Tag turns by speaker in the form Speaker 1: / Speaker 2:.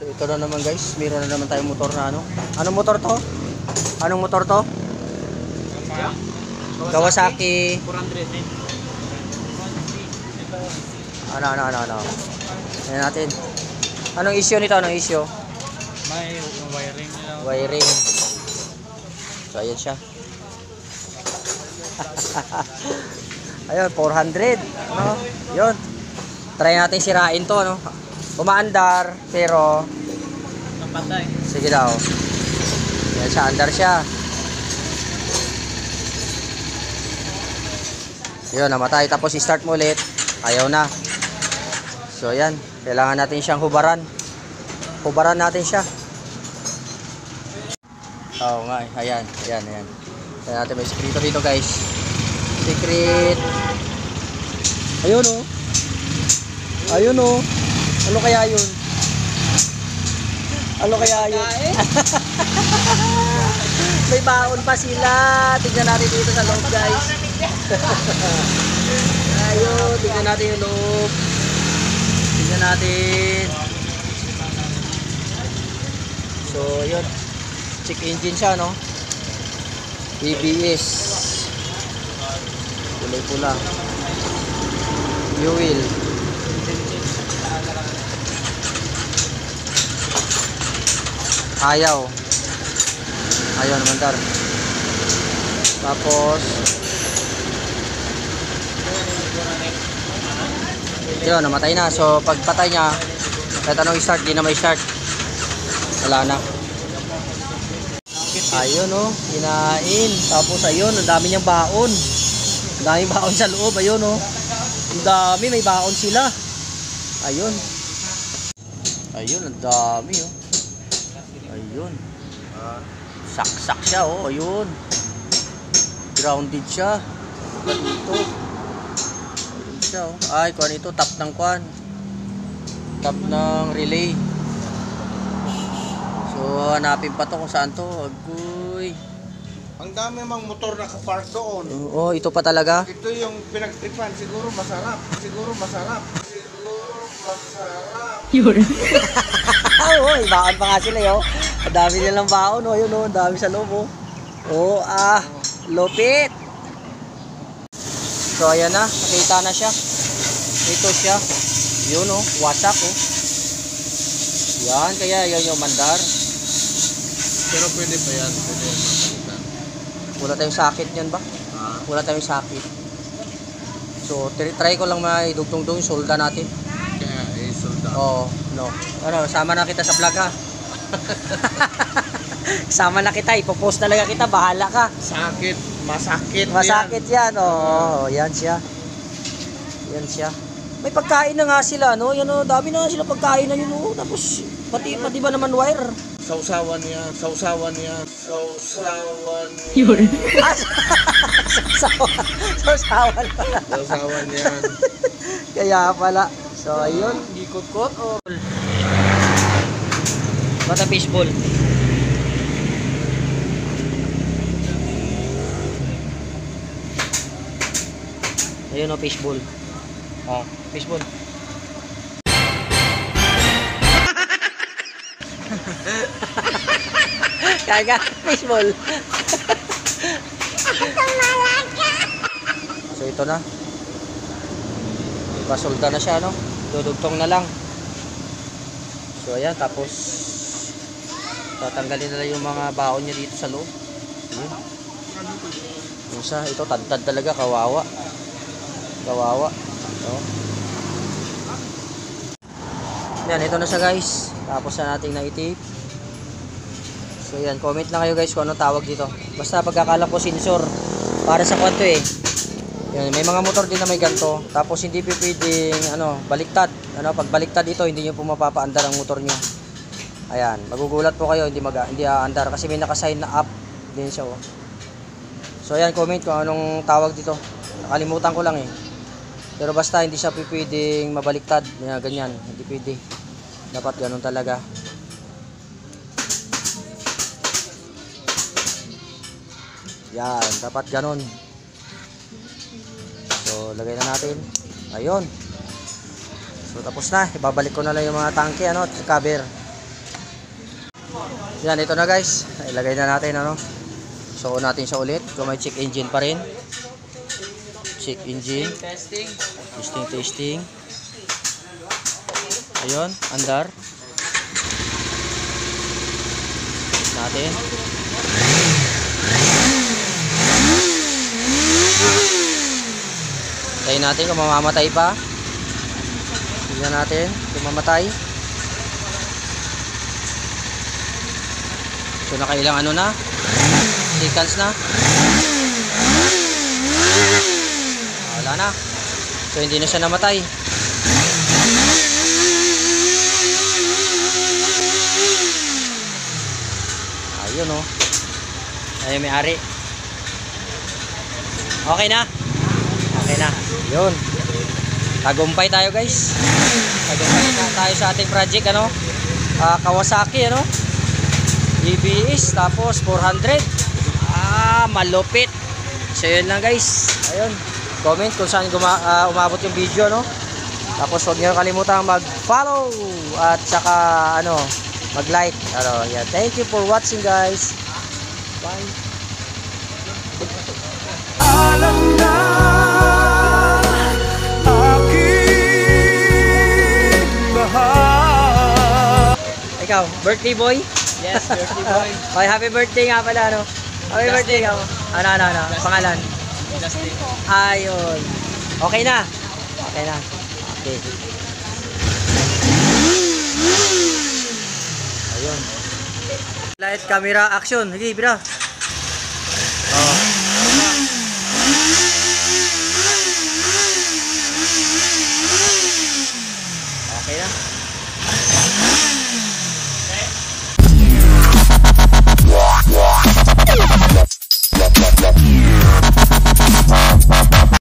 Speaker 1: Ito na naman guys, meron na naman tayong motor na ano. Anong motor to? Anong motor to? Kawasaki
Speaker 2: 400.
Speaker 1: Ano. Ayan natin. Anong issue nito? Anong issue?
Speaker 2: May wiring nila.
Speaker 1: Wiring. So ayan siya. Ayun, 400. Ano? Yun. Try natin sirain to, no? Umaandar, pero
Speaker 2: Napatay.
Speaker 1: sige daw. Yan siya, andar siya. Yun, namatay. Tapos i-start mo ulit. Ayaw na. So, yan. Kailangan natin siyang hubaran. Hubaran natin siya. Oo nga. Ayan. Ayan. Kaya natin may secret dito, guys. Secret. Ayun, oh. Ayun, oh. Ano kaya yun? Ano kaya yun? May baon pa sila. Tignan natin dito sa loob, guys. Ayun, tignan natin yung loob. Tignan natin. So, yun. Check engine siya, no? ABS. Kulay-pula. Fuel. Ayaw naman dar. Tapos yun, namatay na. So pag patay niya, kahit anong i-start, di na may start. Wala na. Ayun, oh, kinain. Tapos ayun, ang dami niyang baon. Ang daming baon sa loob. Ayun, oh. Ang dami, may baon sila. Ayun. Ayun, ang dami, oh. Ayun. Saksak siya, oh. Ayun. Grounded siya. Dito. Ayun siya, oh. Ay, kuhan ito. Tap ng kuhan. Tap ng relay. So, hanapin pa to kung saan to. Agoy.
Speaker 3: Ang dami mang motor na kapark doon.
Speaker 1: Oh, ito pa talaga.
Speaker 3: Ito yung pinagtripan. Siguro masarap.
Speaker 1: Yun. Oh, baon pa nga sila, yo. Ang dami nilang baon, oh. Yun, oh. Ang dami sa loob, oh. Oh, lupit. So, ayan na. Nakita na siya. Ito siya. Yun, oh. Wasak, oh. Yan, kaya yan yung mandar.
Speaker 3: Pero pwede pa yan. Pwede yan mapalitan.
Speaker 1: Wala tayong sakit yan ba? Wala tayong sakit. So, try ko lang maidugtong doon yung solda natin.
Speaker 3: Kaya solda.
Speaker 1: Oo, no. Ano, sama na kita sa vlog, ha? Sama na kita, ipopost talaga kita, bahala ka.
Speaker 3: Masakit
Speaker 1: yan, oo. Yan siya. May pagkain na nga sila, no? Yan, oh, dami na nga sila pagkain na yun, oh. Tapos, pati ba naman wire?
Speaker 3: Sausawan yan.
Speaker 1: Yun. Sausawan pala.
Speaker 3: Sausawan yan.
Speaker 1: Kaya pala. So, ayun. Gikot-kot, oh. Bata fishball. Ayun, oh, fishball. Fishball. Kaga, fishball. So ito na. Pasolda na siya, no? Dudugtong na lang. So ayan, tapos tatanggalin na lang yung mga baon niya dito sa loob. Ayan. Yung isa, ito tad-tad talaga, kawawa. So. Yan, ito na siya, guys. Tapos na nating naitip. So yan, comment lang kayo guys kung anong tawag dito. Basta pagkakala ko sensor para sa kwanto, eh. Yan, may mga motor din na may ganito. Tapos hindi pwedeng baliktad. Pag baliktad ito, hindi niyo po mapapaandar ang motor niyo. Ayan, magugulat po kayo, hindi aandar kasi may nakasign na up din siya, oh. So ayan, comment kung anong tawag dito. Nakalimutan ko lang, eh. Pero basta hindi siya pwedeng mabaliktad. Ganyan, hindi pwede. Dapat ganun talaga. Yan, dapat ganun. So, lagay na natin. Ayun. So, tapos na. Ibabalik ko na lang yung mga tangke, at cover. Yan, ito na guys. Ilagay na natin, ano. So, natin siya ulit. Kung may check engine pa rin. Check engine.
Speaker 2: Testing.
Speaker 1: Testing. Ayun, andar. Natin. Tayo natin kung mamamatay pa. Tingnan natin kung mamatay. So nakailang ano na? Seconds na. Wala na. So hindi na siya namatay. Ayun oh. Ayun may ari. Okay na. Okay na. Yun. Tagumpay tayo guys. Tagumpay na tayo sa ating project ano. Kawasaki ano. EBS tapos 400. Malupit. So yun lang guys. Ayun. Comment kung saan umabot yung video no. Tapos huwag niyo kalimutan mag-follow at saka ano, mag-like. Ano, yeah. Thank you for watching guys. Bye.
Speaker 4: Alam na aking bahag.
Speaker 1: Ikaw, birthday boy?
Speaker 2: Yes, birthday boy.
Speaker 1: Okay, happy birthday nga pala, ano? Happy birthday ka mo. Ano? Pangalan?
Speaker 2: Justin.
Speaker 1: Ayun. Okay na. Okay na. Okay. Ayun. Light camera action. Sige, bira.